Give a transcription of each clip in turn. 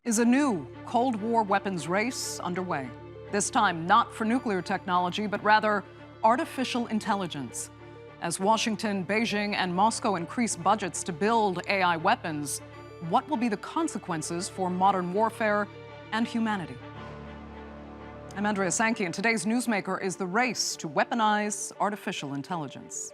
Is a new Cold War weapons race underway? This time not for nuclear technology, but rather artificial intelligence. As Washington, Beijing, and Moscow increase budgets to build AI weapons, what will be the consequences for modern warfare and humanity? I'm Andrea Sankey, and today's newsmaker is the race to weaponize artificial intelligence.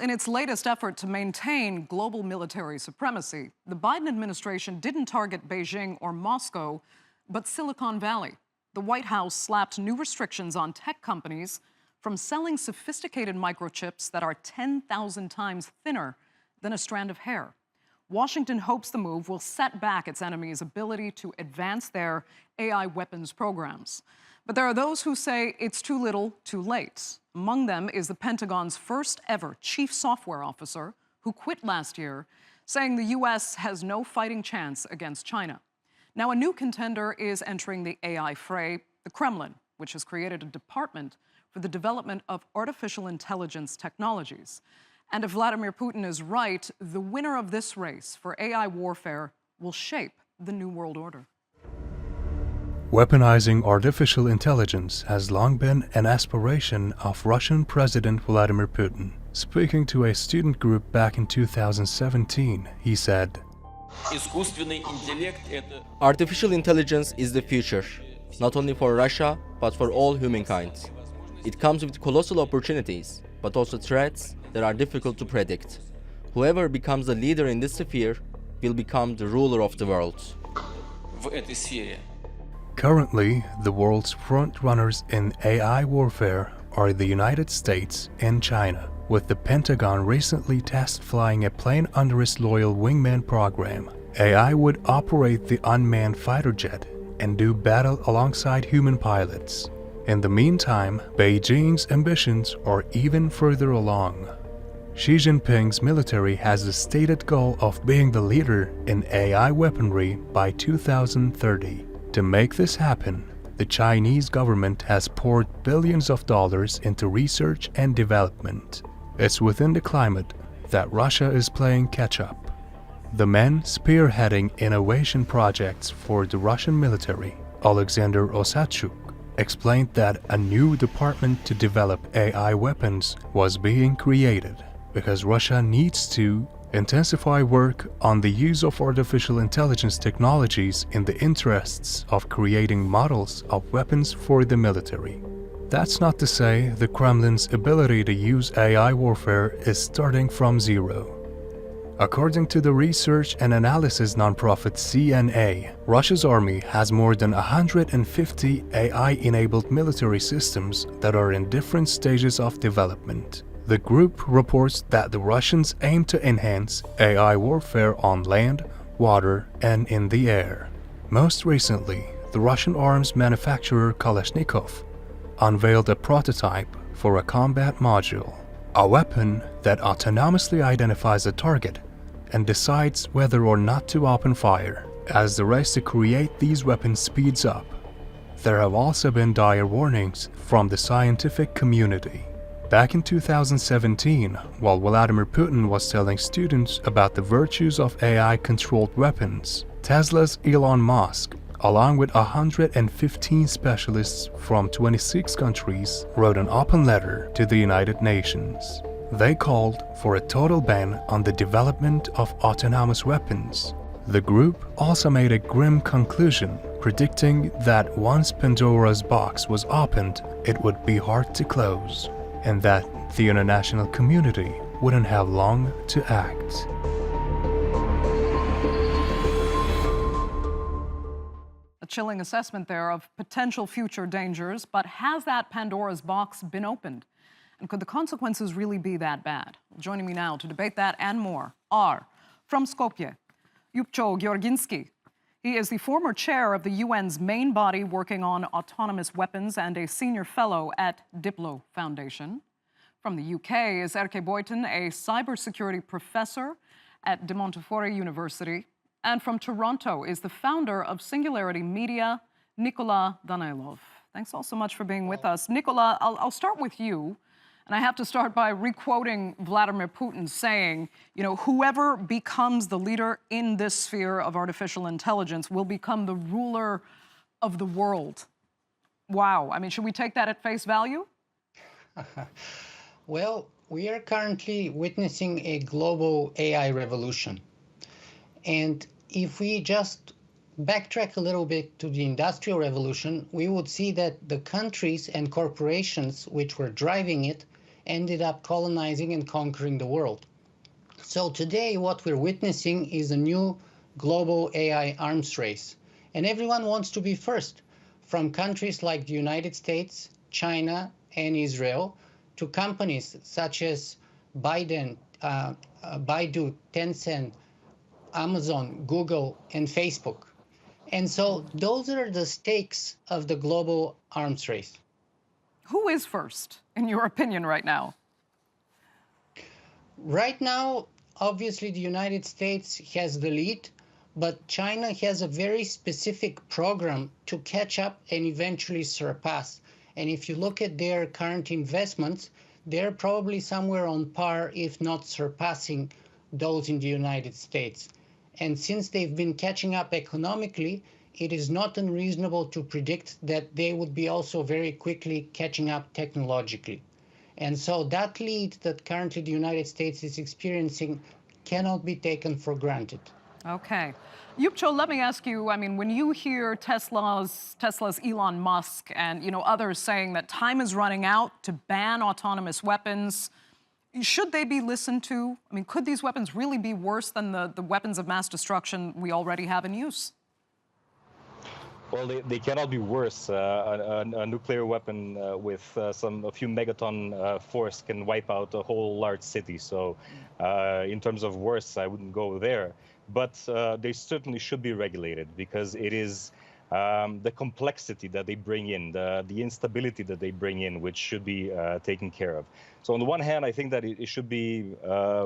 In its latest effort to maintain global military supremacy, the Biden administration didn't target Beijing or Moscow, but Silicon Valley. The White House slapped new restrictions on tech companies from selling sophisticated microchips that are 10,000 times thinner than a strand of hair. Washington hopes the move will set back its enemies' ability to advance their AI weapons programs. But there are those who say it's too little, too late. Among them is the Pentagon's first ever chief software officer, who quit last year, saying the U.S. has no fighting chance against China. Now, a new contender is entering the AI fray, the Kremlin, which has created a department for the development of artificial intelligence technologies. And if Vladimir Putin is right, the winner of this race for AI warfare will shape the new world order. Weaponizing artificial intelligence has long been an aspiration of Russian President Vladimir Putin. Speaking to a student group back in 2017, he said, "Artificial intelligence is the future, not only for Russia, but for all humankind. It comes with colossal opportunities, but also threats that are difficult to predict. Whoever becomes the leader in this sphere will become the ruler of the world." Currently, the world's front-runners in AI warfare are the United States and China, with the Pentagon recently test-flying a plane under its loyal wingman program. AI would operate the unmanned fighter jet and do battle alongside human pilots. In the meantime, Beijing's ambitions are even further along. Xi Jinping's military has the stated goal of being the leader in AI weaponry by 2030. To make this happen, the Chinese government has poured billions of dollars into research and development. It's within the climate that Russia is playing catch-up. The man spearheading innovation projects for the Russian military, Alexander Osachuk, explained that a new department to develop AI weapons was being created because Russia needs to intensify work on the use of artificial intelligence technologies in the interests of creating models of weapons for the military. That's not to say the Kremlin's ability to use AI warfare is starting from zero. According to the research and analysis nonprofit CNA, Russia's army has more than 150 AI-enabled military systems that are in different stages of development. The group reports that the Russians aim to enhance AI warfare on land, water, and in the air. Most recently, the Russian arms manufacturer Kalashnikov unveiled a prototype for a combat module, a weapon that autonomously identifies a target and decides whether or not to open fire. As the race to create these weapons speeds up, there have also been dire warnings from the scientific community. Back in 2017, while Vladimir Putin was telling students about the virtues of AI-controlled weapons, Tesla's Elon Musk, along with 115 specialists from 26 countries, wrote an open letter to the United Nations. They called for a total ban on the development of autonomous weapons. The group also made a grim conclusion, predicting that once Pandora's box was opened, it would be hard to close, and that the international community wouldn't have long to act. A chilling assessment there of potential future dangers, but has that Pandora's box been opened? And could the consequences really be that bad? Joining me now to debate that and more are, from Skopje, Ljupco Gjorgjinski. He is the former chair of the UN's main body working on autonomous weapons and a senior fellow at Diplo Foundation. From the UK is Eerke Boiten, a cybersecurity professor at Montfort University. And from Toronto is the founder of Singularity Media, Nikola Danaylov. Thanks all so much for being with us. Nikola, I'll start with you. And I have to start by requoting Vladimir Putin saying, you know, whoever becomes the leader in this sphere of artificial intelligence will become the ruler of the world. Wow. I mean, should we take that at face value? Well, we are currently witnessing a global AI revolution. And if we just backtrack a little bit to the Industrial Revolution, we would see that the countries and corporations which were driving it ended up colonizing and conquering the world. So today what we're witnessing is a new global AI arms race. And everyone wants to be first, from countries like the United States, China, and Israel, to companies such as Baidu, Tencent, Amazon, Google, and Facebook. And so those are the stakes of the global arms race. Who is first, in your opinion, right now? Right now, obviously, the United States has the lead, but China has a very specific program to catch up and eventually surpass. And if you look at their current investments, they're probably somewhere on par, if not surpassing those in the United States. And since they've been catching up economically, it is not unreasonable to predict that they would be also very quickly catching up technologically. And so that lead that currently the United States is experiencing cannot be taken for granted. Okay. Ljupco, let me ask you, I mean, when you hear Tesla's Elon Musk and, you know, others saying that time is running out to ban autonomous weapons, should they be listened to? I mean, could these weapons really be worse than the weapons of mass destruction we already have in use? Well, they cannot be worse. A nuclear weapon with a few megaton force can wipe out a whole large city. So in terms of worse, I wouldn't go there. But they certainly should be regulated because it is the complexity that they bring in, the instability that they bring in, which should be taken care of. So on the one hand, I think that it should be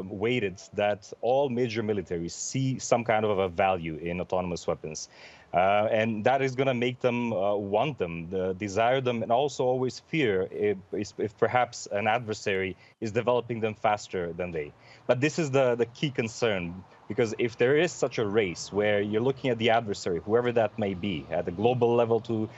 weighted that all major militaries see some kind of a value in autonomous weapons. And that is going to make them want them, desire them, and also always fear if perhaps an adversary is developing them faster than they. But this is the key concern, because if there is such a race where you're looking at the adversary, whoever that may be, at the global level to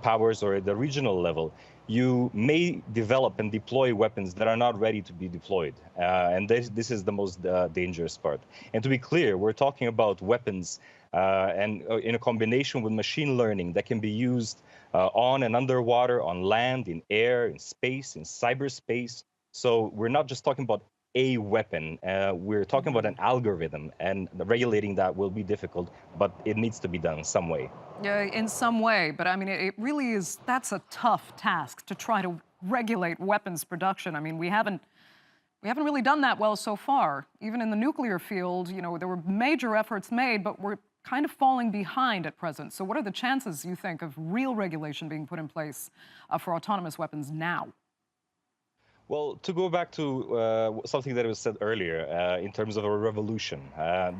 powers or at the regional level, you may develop and deploy weapons that are not ready to be deployed. And this is the most dangerous part. And to be clear, we're talking about weapons and in a combination with machine learning that can be used on and underwater, on land, in air, in space, in cyberspace. So we're not just talking about a weapon, we're talking about an algorithm, and regulating that will be difficult, but it needs to be done some way. Yeah, in some way, but I mean, it really is, that's a tough task to try to regulate weapons production. I mean, we haven't really done that well so far. Even in the nuclear field, you know, there were major efforts made, but we're kind of falling behind at present. So what are the chances, you think, of real regulation being put in place for autonomous weapons now? Well, to go back to something that was said earlier in terms of a revolution,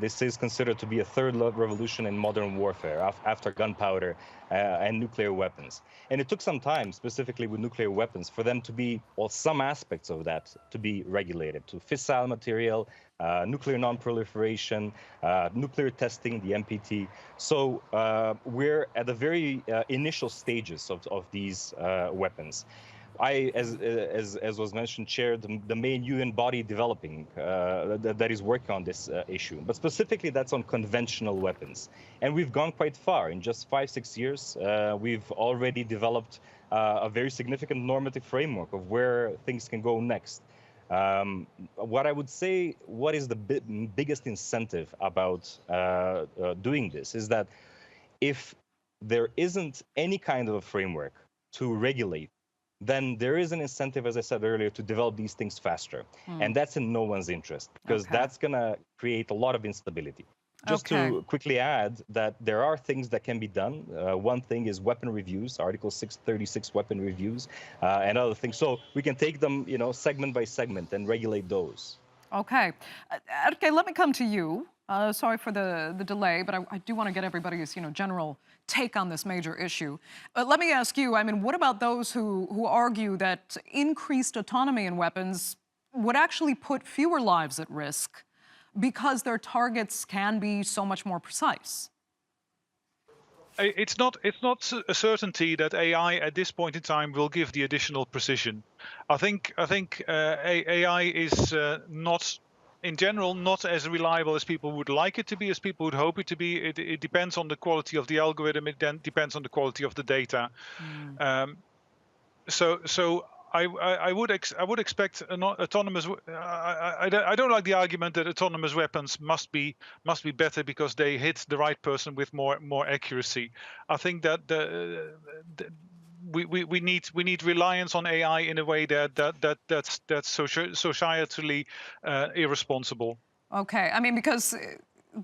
this is considered to be a third revolution in modern warfare after gunpowder and nuclear weapons. And it took some time, specifically with nuclear weapons, for them to be, well, some aspects of that to be regulated, to fissile material, nuclear non-proliferation, nuclear testing, the NPT. So we're at the very initial stages of these weapons. I, as was mentioned, chair the main UN body developing that is working on this issue. But specifically, that's on conventional weapons. And we've gone quite far. In just 5-6 years, we've already developed a very significant normative framework of where things can go next. What I would say, what is the biggest incentive about doing this is that if there isn't any kind of a framework to regulate, then there is an incentive, as I said earlier, to develop these things faster. And that's in no one's interest, because that's going to create a lot of instability. Just to quickly add that there are things that can be done. One thing is weapon reviews, Article 636 weapon reviews, and other things. So we can take them, you know, segment by segment and regulate those. Okay. Eerke, let me come to you. Sorry for the delay, but I do want to get everybody's general take on this major issue. Let me ask you, I mean, what about those who argue that increased autonomy in weapons would actually put fewer lives at risk because their targets can be so much more precise? It's not a certainty that AI at this point in time will give the additional precision. I think AI is not, in general, not as reliable as people would like it to be, as people would hope it to be. It depends on the quality of the algorithm. It then depends on the quality of the data. So I would expect an autonomous. I don't like the argument that autonomous weapons must be better because they hit the right person with more accuracy. I think that we need reliance on AI in a way that's societally irresponsible. Okay, I mean, because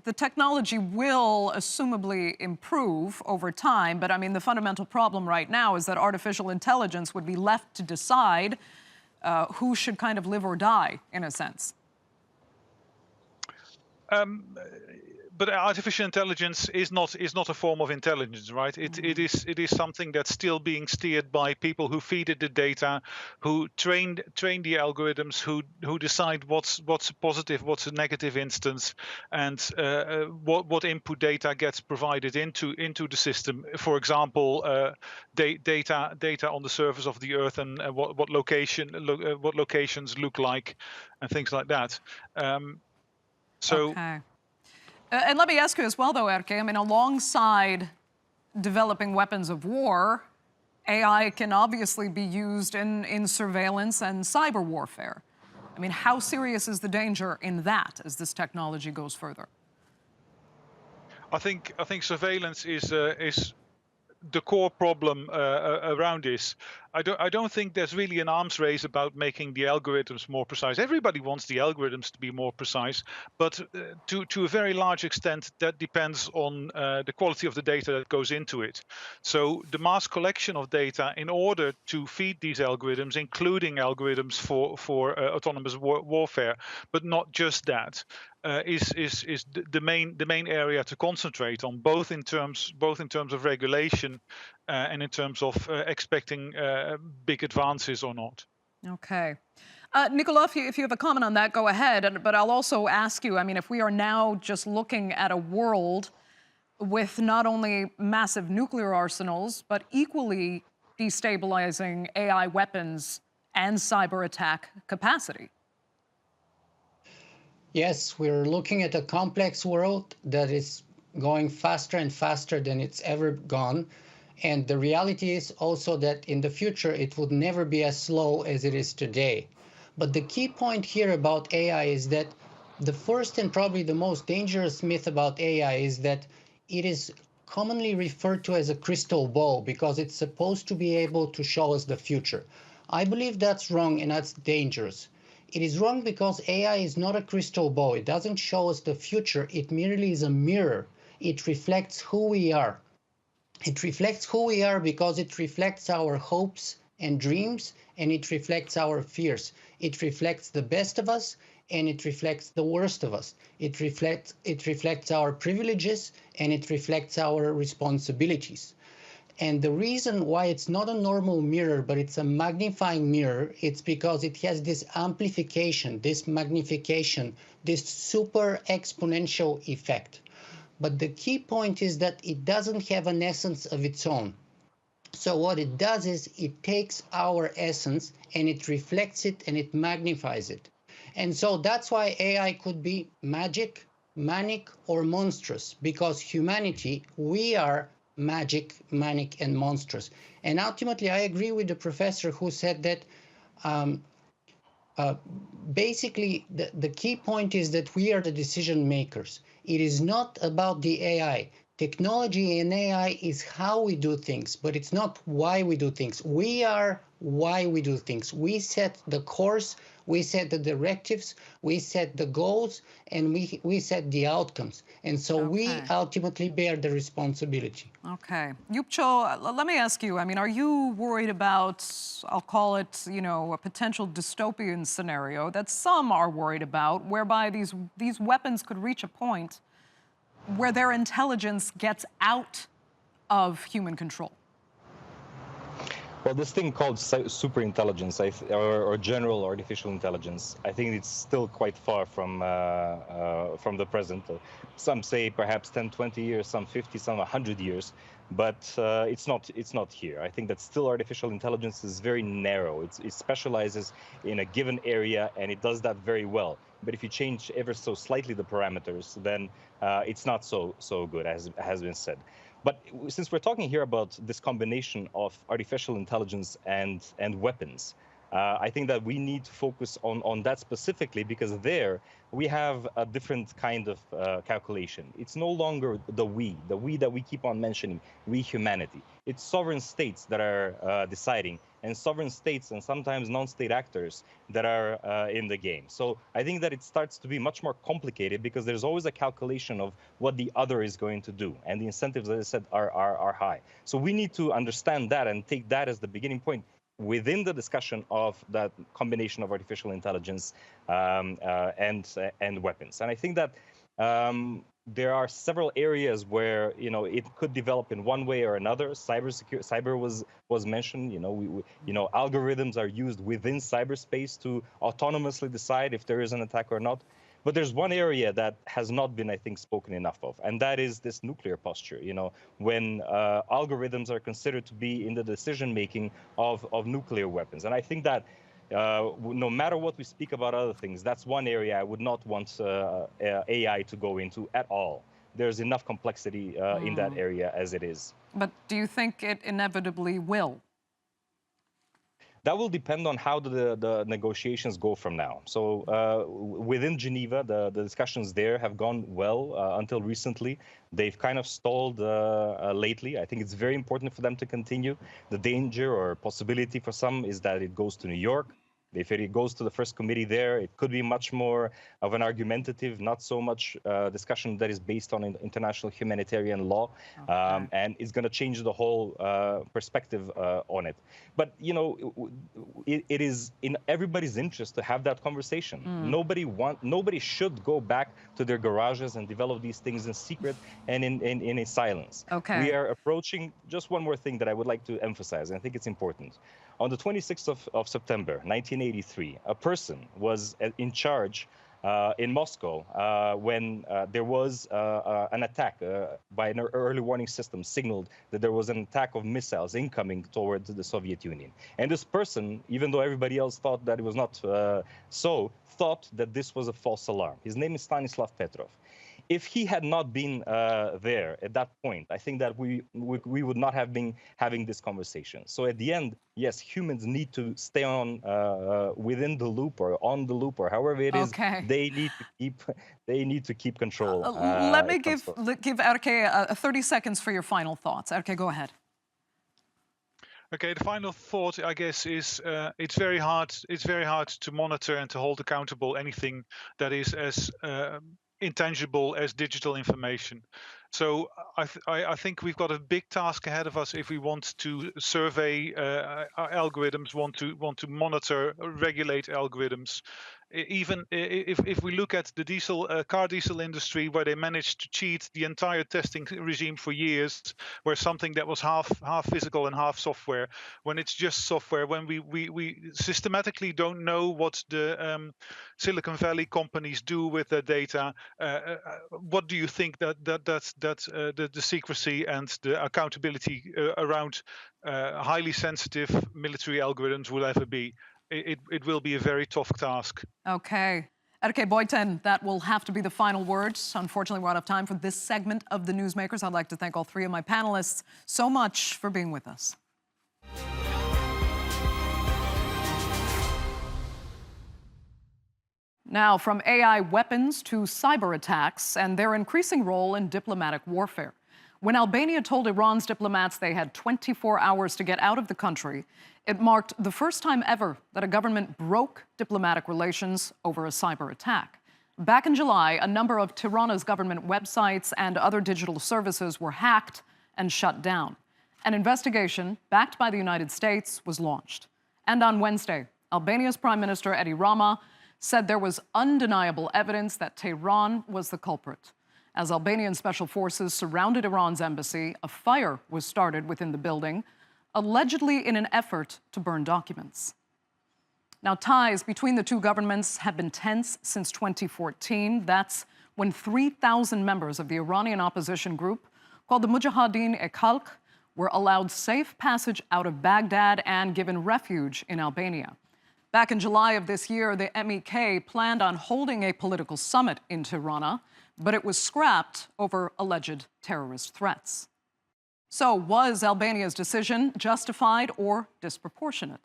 the technology will assumably improve over time, but I mean, the fundamental problem right now is that artificial intelligence would be left to decide who should kind of live or die, in a sense. But artificial intelligence is not a form of intelligence, right? It is something that's still being steered by people who feed it the data, who train the algorithms, who decide what's a positive, what's a negative instance, and what input data gets provided into the system. For example, data on the surface of the Earth and what locations look like, and things like that. Okay. And let me ask you as well, though, Eerke, I mean, alongside developing weapons of war, AI can obviously be used in surveillance and cyber warfare. I mean, how serious is the danger in that as this technology goes further? I think surveillance is the core problem around this. I don't think there's really an arms race about making the algorithms more precise. Everybody wants the algorithms to be more precise, but to a very large extent, that depends on the quality of the data that goes into it. So the mass collection of data in order to feed these algorithms, including algorithms for autonomous warfare, but not just that, is the main area to concentrate on, both in terms of regulation and in terms of expecting big advances or not. Okay. Nikola, if you have a comment on that, go ahead. But I'll also ask you, I mean, if we are now just looking at a world with not only massive nuclear arsenals, but equally destabilizing AI weapons and cyber attack capacity. Yes, we're looking at a complex world that is going faster and faster than it's ever gone. And the reality is also that in the future, it would never be as slow as it is today. But the key point here about AI is that the first and probably the most dangerous myth about AI is that it is commonly referred to as a crystal ball because it's supposed to be able to show us the future. I believe that's wrong and that's dangerous. It is wrong because AI is not a crystal ball. It doesn't show us the future. It merely is a mirror. It reflects who we are. It reflects who we are because it reflects our hopes and dreams, and it reflects our fears. It reflects the best of us, and it reflects the worst of us. It reflects our privileges, and it reflects our responsibilities. And the reason why it's not a normal mirror, but it's a magnifying mirror, it's because it has this amplification, this magnification, this super exponential effect. But the key point is that it doesn't have an essence of its own. So what it does is it takes our essence and it reflects it and it magnifies it. And so that's why AI could be magic, manic, or monstrous, because humanity, we are magic, manic, and monstrous. And ultimately, I agree with the professor who said that basically the key point is that we are the decision makers. It is not about the AI. Technology and AI is how we do things, but it's not why we do things. We are why we do things. We set the course, We set the directives, we set the goals, and we set the outcomes. And so we ultimately bear the responsibility. Okay. Ljupco, let me ask you, I mean, are you worried about, I'll call it, you know, a potential dystopian scenario that some are worried about, whereby these weapons could reach a point where their intelligence gets out of human control? Well, this thing called superintelligence or general artificial intelligence, I think it's still quite far from the present. Some say perhaps 10, 20 years, some 50, some 100 years, but it's not here. I think that still artificial intelligence is very narrow. It specializes in a given area, and it does that very well. But if you change ever so slightly the parameters, then it's not so good, as has been said. But since we're talking here about this combination of artificial intelligence and weapons, I think that we need to focus on that specifically, because there we have a different kind of calculation. It's no longer the we that we keep on mentioning, we humanity. It's sovereign states that are deciding, and sovereign states and sometimes non-state actors that are in the game. So I think that it starts to be much more complicated, because there's always a calculation of what the other is going to do, and the incentives, as I said, are high. So we need to understand that and take that as the beginning point within the discussion of that combination of artificial intelligence and weapons. And I think that there are several areas where, you know, it could develop in one way or another. Cyber was mentioned. You know, algorithms are used within cyberspace to autonomously decide if there is an attack or not. But there's one area that has not been, I think, spoken enough of, and that is this nuclear posture. You know, when algorithms are considered to be in the decision-making of nuclear weapons. And I think that no matter what we speak about other things, that's one area I would not want AI to go into at all. There's enough complexity in that area as it is. But do you think it inevitably will? That will depend on how the negotiations go from now. So within Geneva, the discussions there have gone well until recently. They've kind of stalled lately. I think it's very important for them to continue. The danger or possibility for some is that it goes to New York. If it goes to the first committee there, it could be much more of an argumentative, not so much discussion that is based on international humanitarian law, and it's going to change the whole perspective on it. But, you know, it is in everybody's interest to have that conversation. Nobody should go back to their garages and develop these things in secret and in a silence. We are approaching, just one more thing that I would like to emphasize, and I think it's important. On the 26th of September, 1983, a person was in charge in Moscow when there was an attack by an early warning system signaled that there was an attack of missiles incoming towards the Soviet Union. And this person, even though everybody else thought that it was not so, thought that this was a false alarm. His name is Stanislav Petrov. If he had not been there at that point, I think that we would not have been having this conversation. So at the end, yes, humans need to stay on within the loop or on the loop or however it is. They need to keep control. Let me give Eerke 30 seconds for your final thoughts. Eerke, go ahead. Okay, the final thought, I guess, is it's very hard to monitor and to hold accountable anything that is as intangible as digital information. So I think we've got a big task ahead of us if we want to survey our algorithms, want to monitor, regulate algorithms. Even if we look at the car diesel industry, where they managed to cheat the entire testing regime for years, where something that was half physical and half software, when it's just software, when we systematically don't know what the Silicon Valley companies do with their data, what do you think that the secrecy and the accountability around highly sensitive military algorithms will ever be? It will be a very tough task. Okay. Eerke Boiten, that will have to be the final word. Unfortunately, we're out of time for this segment of The Newsmakers. I'd like to thank all three of my panelists so much for being with us. Now, from AI weapons to cyber attacks and their increasing role in diplomatic warfare. When Albania told Iran's diplomats they had 24 hours to get out of the country, it marked the first time ever that a government broke diplomatic relations over a cyber attack. Back in July, a number of Tirana's government websites and other digital services were hacked and shut down. An investigation, backed by the United States, was launched. And on Wednesday, Albania's Prime Minister Edi Rama said there was undeniable evidence that Tehran was the culprit. As Albanian special forces surrounded Iran's embassy, a fire was started within the building, allegedly in an effort to burn documents. Now, ties between the two governments have been tense since 2014. That's when 3,000 members of the Iranian opposition group, called the Mujahideen-e-Khalq, were allowed safe passage out of Baghdad and given refuge in Albania. Back in July of this year, the MEK planned on holding a political summit in Tirana, but it was scrapped over alleged terrorist threats. So, was Albania's decision justified or disproportionate?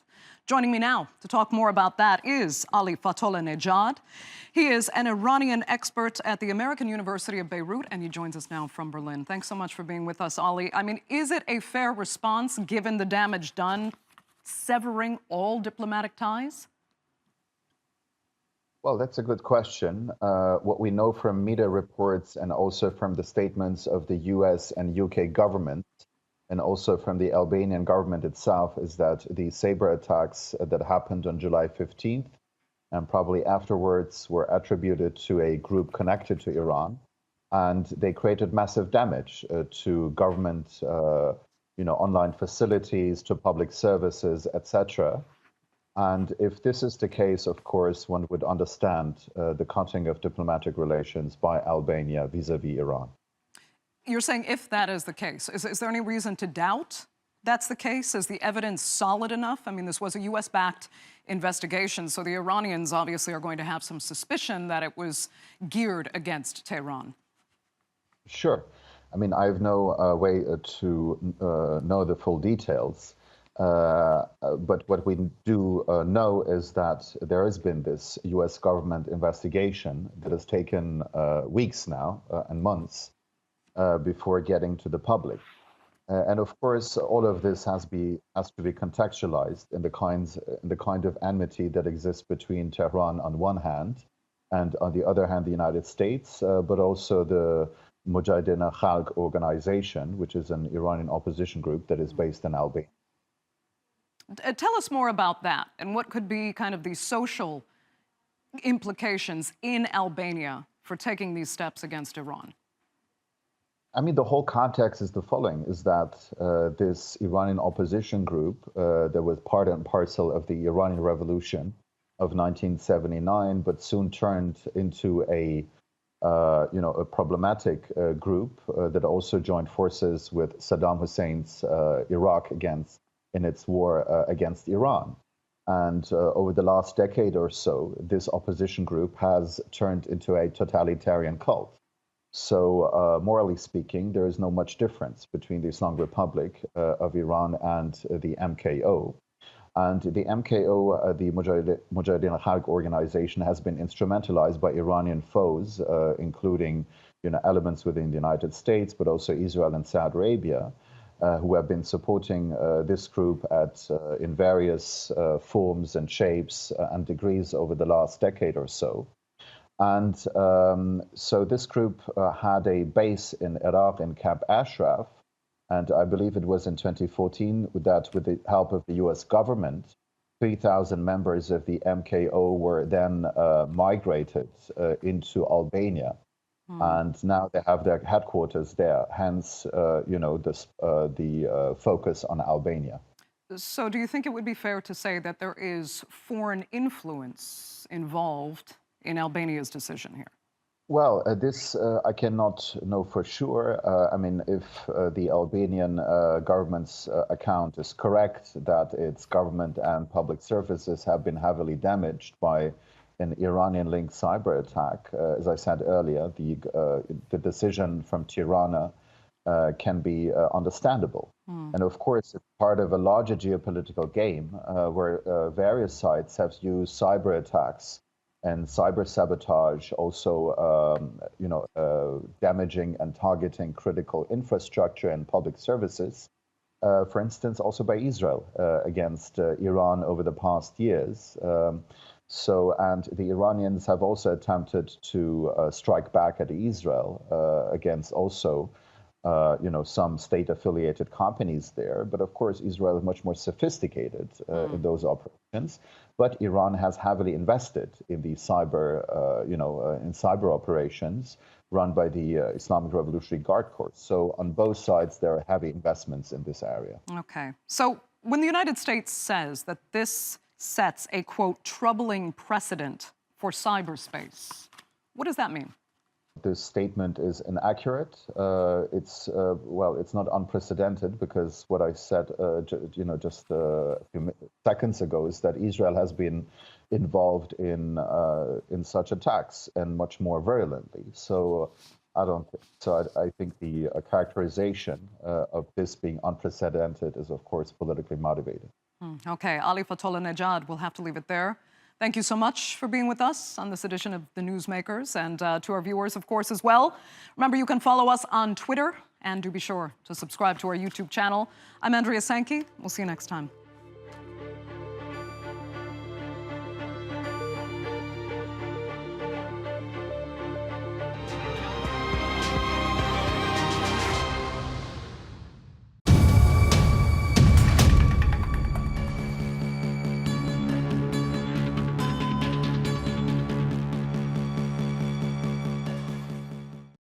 Joining me now to talk more about that is Ali Fatollah-Nejad. He is an Iranian expert at the American University of Beirut, and he joins us now from Berlin. Thanks so much for being with us, Ali. I mean, is it a fair response, given the damage done, severing all diplomatic ties? Well, that's a good question. What we know from media reports and also from the statements of the US and UK government, and also from the Albanian government itself, is that the cyber attacks that happened on July 15th and probably afterwards were attributed to a group connected to Iran. And they created massive damage to government, online facilities, to public services, etc. And if this is the case, of course, one would understand the cutting of diplomatic relations by Albania vis-à-vis Iran. You're saying if that is the case, is there any reason to doubt that's the case? Is the evidence solid enough? I mean, this was a US-backed investigation, so the Iranians obviously are going to have some suspicion that it was geared against Tehran. Sure. I mean, I have no way to know the full details. But what we do know is that there has been this US government investigation that has taken weeks now and months before getting to the public. And of course, all of this has to be contextualized in the kind of enmity that exists between Tehran on one hand, and on the other hand, the United States, but also the Mujahideen-e-Khalq organization, which is an Iranian opposition group that is based in Albania. Tell us more about that and what could be kind of the social implications in Albania for taking these steps against Iran. I mean, the whole context is the following, is that this Iranian opposition group that was part and parcel of the Iranian Revolution of 1979, but soon turned into a problematic group that also joined forces with Saddam Hussein's Iraq in its war against Iran. And over the last decade or so, this opposition group has turned into a totalitarian cult. So morally speaking, there is no much difference between the Islamic Republic of Iran and the MKO. And the MKO, the Mujahideen-e-Khalq organization, has been instrumentalized by Iranian foes, including elements within the United States, but also Israel and Saudi Arabia, who have been supporting this group in various forms and shapes and degrees over the last decade or so. And so this group had a base in Iraq in Camp Ashraf, and I believe it was in 2014 that with the help of the US government, 3,000 members of the MKO were then migrated into Albania. And now they have their headquarters there, hence, the focus on Albania. So do you think it would be fair to say that there is foreign influence involved in Albania's decision here? Well, this I cannot know for sure. I mean, if the Albanian government's account is correct, that its government and public services have been heavily damaged by an Iranian-linked cyber attack, as I said earlier, the decision from Tirana can be understandable. And of course, it's part of a larger geopolitical game where various sides have used cyber attacks and cyber sabotage, also damaging and targeting critical infrastructure and public services. For instance, also by Israel against Iran over the past years. And the Iranians have also attempted to strike back at Israel against also, some state-affiliated companies there. But of course, Israel is much more sophisticated in those operations. But Iran has heavily invested in the cyber operations run by the Islamic Revolutionary Guard Corps. So on both sides, there are heavy investments in this area. Okay. So when the United States says that this sets a, quote, troubling precedent for cyberspace, what does that mean? This statement is inaccurate. It's not unprecedented, because what I said, just a few seconds ago, is that Israel has been involved in such attacks, and much more virulently. So I don't think so. I think the characterization of this being unprecedented is, of course, politically motivated. Okay, Ali Fatollah-Nejad, we'll have to leave it there. Thank you so much for being with us on this edition of The Newsmakers, and to our viewers, of course, as well. Remember, you can follow us on Twitter, and do be sure to subscribe to our YouTube channel. I'm Andrea Sankey. We'll see you next time.